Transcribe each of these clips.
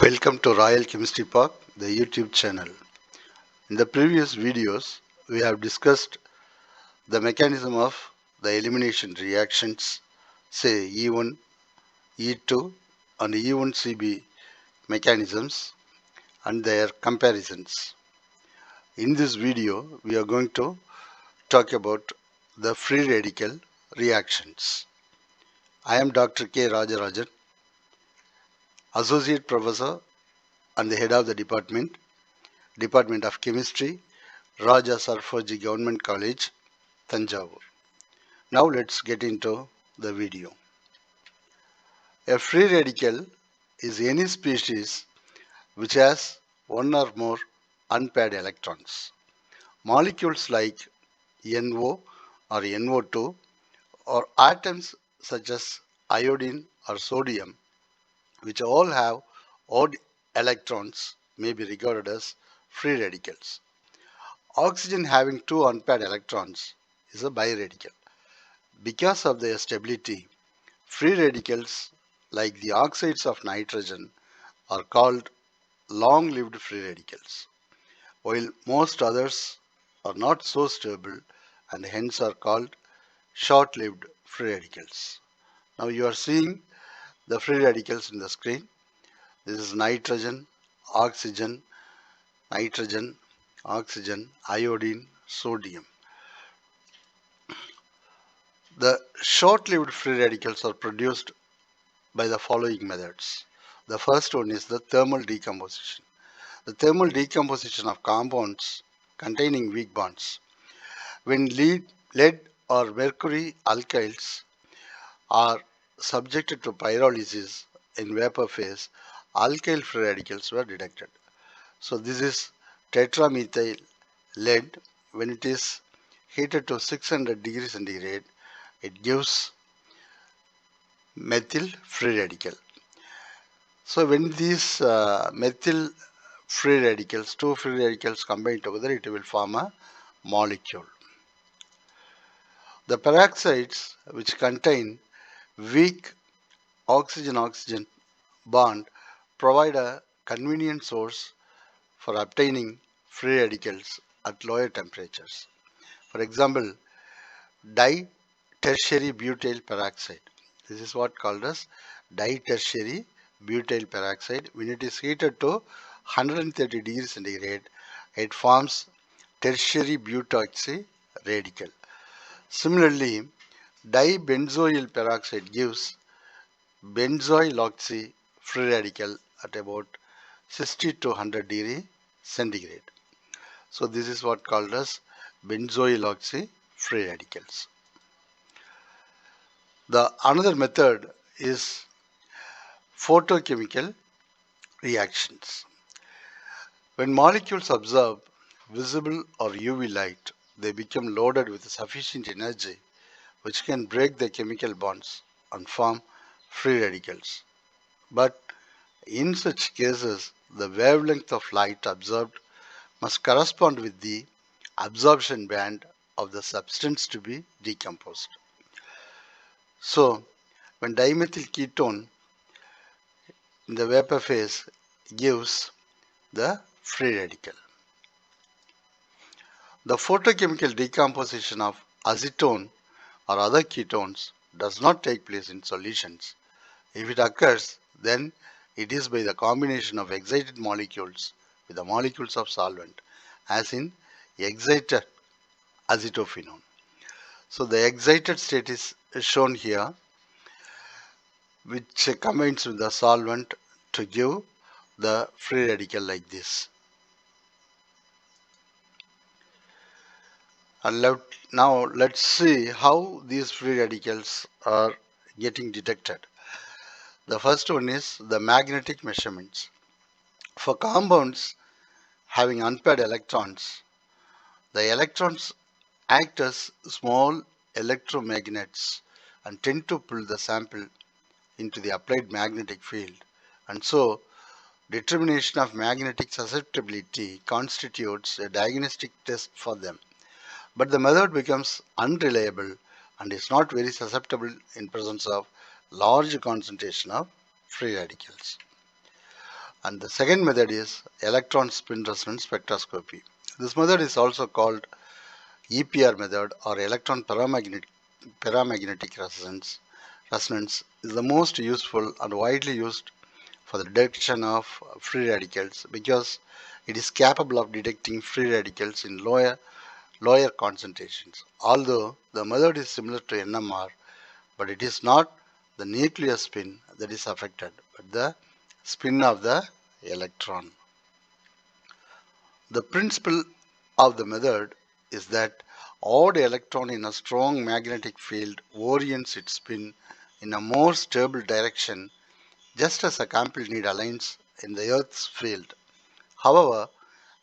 Welcome to Royal Chemistry Park, the YouTube channel. In the previous videos, we have discussed the mechanism of the elimination reactions, say E1, E2 and E1CB mechanisms and their comparisons. In this video, we are going to talk about the free radical reactions. I am Dr. K. Rajarajan, Associate Professor and the Head of the Department of Chemistry, Raja Sarfoji Government College, Tanjavur. Now let's get into the video. A free radical is any species which has one or more unpaired electrons. Molecules like NO or NO2 or atoms such as iodine or sodium, which all have odd electrons, may be regarded as free radicals. Oxygen having two unpaired electrons is a biradical. Because of their stability, free radicals like the oxides of nitrogen are called long-lived free radicals, while most others are not so stable and hence are called short-lived free radicals. Now you are seeing the free radicals in the screen. This is nitrogen, oxygen, nitrogen, oxygen, iodine, sodium. The short-lived free radicals are produced by the following methods. The first one is the thermal decomposition. The thermal decomposition of compounds containing weak bonds. When lead or mercury alkyls are subjected to pyrolysis in vapor phase, alkyl free radicals were detected. So this is tetramethyl lead. When it is heated to 600 degrees centigrade, it gives methyl free radical. So when these methyl free radicals, two free radicals combine together, it will form a molecule. The peroxides which contain weak oxygen-oxygen bond provide a convenient source for obtaining free radicals at lower temperatures. For example, ditertiary butyl peroxide. This is what called as ditertiary butyl peroxide. When it is heated to 130 degrees centigrade, it forms tertiary butoxy radical. Similarly, dibenzoyl peroxide gives benzoyl oxy free radical at about 60 to 100 degree centigrade. So this is what called as benzoyl oxy free radicals. The another method is photochemical reactions. When molecules absorb visible or UV light, they become loaded with sufficient energy which can break the chemical bonds and form free radicals. But in such cases, the wavelength of light absorbed must correspond with the absorption band of the substance to be decomposed. So, when dimethyl ketone in the vapor phase gives the free radical. The photochemical decomposition of acetone or other ketones does not take place in solutions. If it occurs, then it is by the combination of excited molecules with the molecules of solvent, as in excited acetophenone. So the excited state is shown here, which combines with the solvent to give the free radical like this. And now let's see how these free radicals are getting detected. The first one is the magnetic measurements. For compounds having unpaired electrons, the electrons act as small electromagnets and tend to pull the sample into the applied magnetic field, and so determination of magnetic susceptibility constitutes a diagnostic test for them. But the method becomes unreliable and is not very susceptible in presence of large concentration of free radicals. And the second method is electron spin resonance spectroscopy. This method is also called EPR method or electron paramagnetic resonance is the most useful and widely used for the detection of free radicals because it is capable of detecting free radicals in lower concentrations. Although the method is similar to NMR, but it is not the nuclear spin that is affected, but the spin of the electron. The principle of the method is that odd electron in a strong magnetic field orients its spin in a more stable direction just as a complete needle aligns in the Earth's field. However,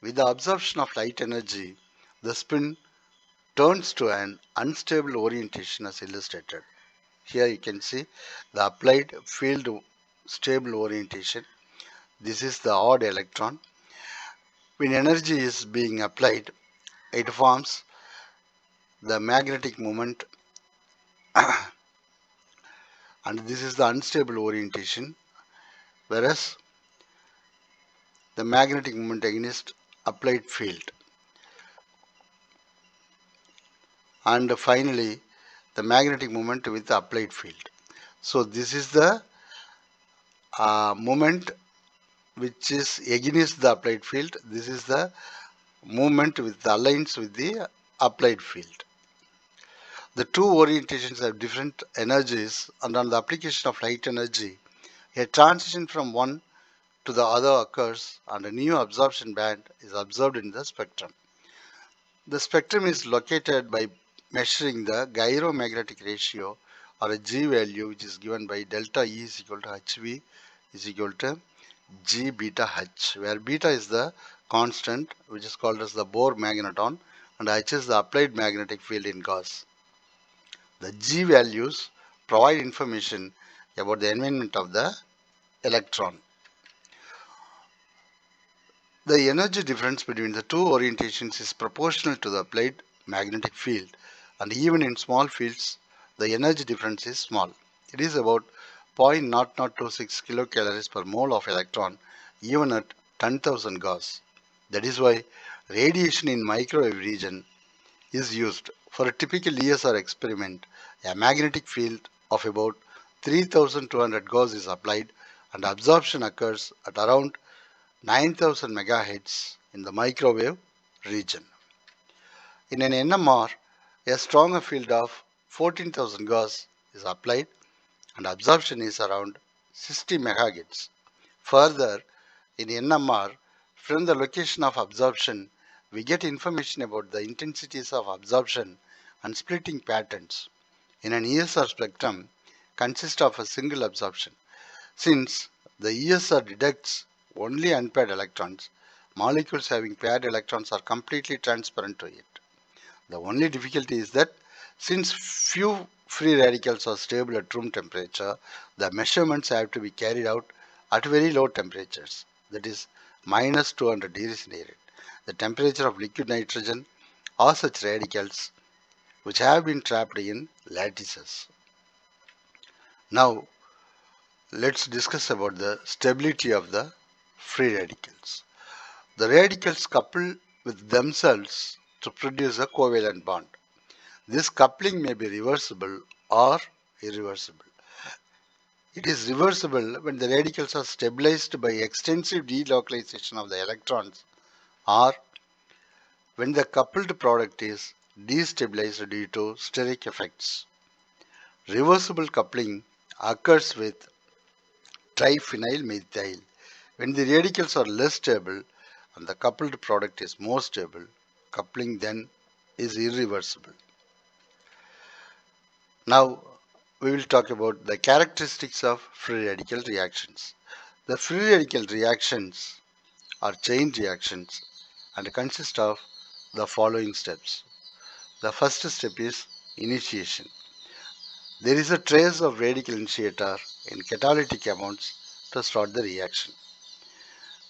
with the absorption of light energy, the spin turns to an unstable orientation as illustrated. Here you can see the applied field stable orientation. This is the odd electron. When energy is being applied, it forms the magnetic moment and this is the unstable orientation, whereas the magnetic moment against applied field. And finally the magnetic moment with the applied field. So this is the moment which is against the applied field. This is the movement with the aligns with the applied field. The two orientations have different energies, and on the application of light energy, a transition from one to the other occurs and a new absorption band is observed in the spectrum. The spectrum is located by measuring the gyromagnetic ratio or a G value which is given by delta E is equal to HV is equal to G beta H, where beta is the constant which is called as the Bohr magneton and H is the applied magnetic field in gauss. The G values provide information about the environment of the electron. The energy difference between the two orientations is proportional to the applied magnetic field, and even in small fields the energy difference is small. It is about 0.0026 kilocalories per mole of electron even at 10,000 Gauss. That is why radiation in microwave region is used. For a typical ESR experiment, a magnetic field of about 3200 Gauss is applied and absorption occurs at around 9000 MHz in the microwave region. In an NMR, a stronger field of 14,000 Gauss is applied and absorption is around 60 MHz. Further, in NMR, from the location of absorption, we get information about the intensities of absorption and splitting patterns. In an ESR spectrum, consists of a single absorption. Since the ESR detects only unpaired electrons, molecules having paired electrons are completely transparent to it. The only difficulty is that since few free radicals are stable at room temperature, the measurements have to be carried out at very low temperatures, that is minus 200 degrees centigrade, the temperature of liquid nitrogen or such radicals which have been trapped in lattices. Now let's discuss about the stability of the free radicals. The radicals couple with themselves to produce a covalent bond. This coupling may be reversible or irreversible. It is reversible when the radicals are stabilized by extensive delocalization of the electrons or when the coupled product is destabilized due to steric effects. Reversible coupling occurs with triphenylmethyl when the radicals are less stable and the coupled product is more stable. Coupling then is irreversible. Now we will talk about the characteristics of free radical reactions. The free radical reactions are chain reactions and consist of the following steps. The first step is initiation. There is a trace of radical initiator in catalytic amounts to start the reaction.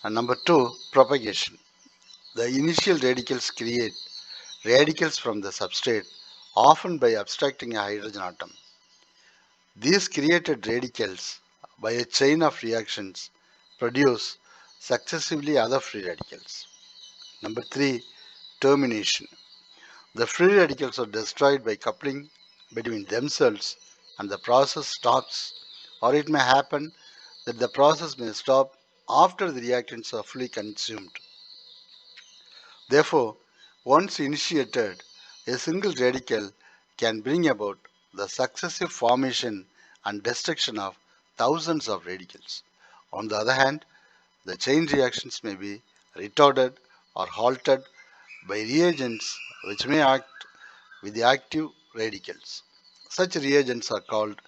And number two, propagation. The initial radicals create radicals from the substrate, often by abstracting a hydrogen atom. These created radicals, by a chain of reactions, produce successively other free radicals. Number 3, termination. The free radicals are destroyed by coupling between themselves and the process stops, or it may happen that the process may stop after the reactants are fully consumed. Therefore, once initiated, a single radical can bring about the successive formation and destruction of thousands of radicals. On the other hand, the chain reactions may be retarded or halted by reagents which may act with the active radicals. Such reagents are called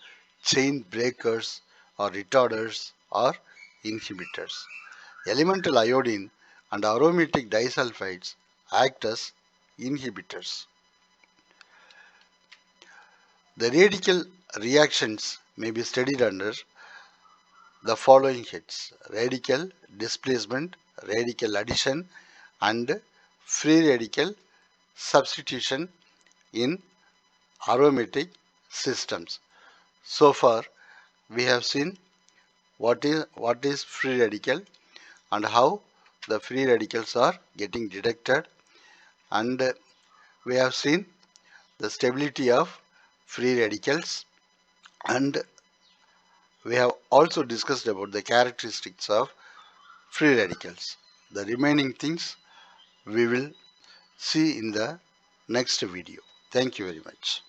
chain breakers or retarders or inhibitors. Elemental iodine and aromatic disulfides act as inhibitors. The radical reactions may be studied under the following heads: radical displacement, radical addition, and free radical substitution in aromatic systems. So far, we have seen what is free radical and how the free radicals are getting detected, and we have seen the stability of free radicals, and we have also discussed about the characteristics of free radicals. The remaining things we will see in the next video. Thank you very much.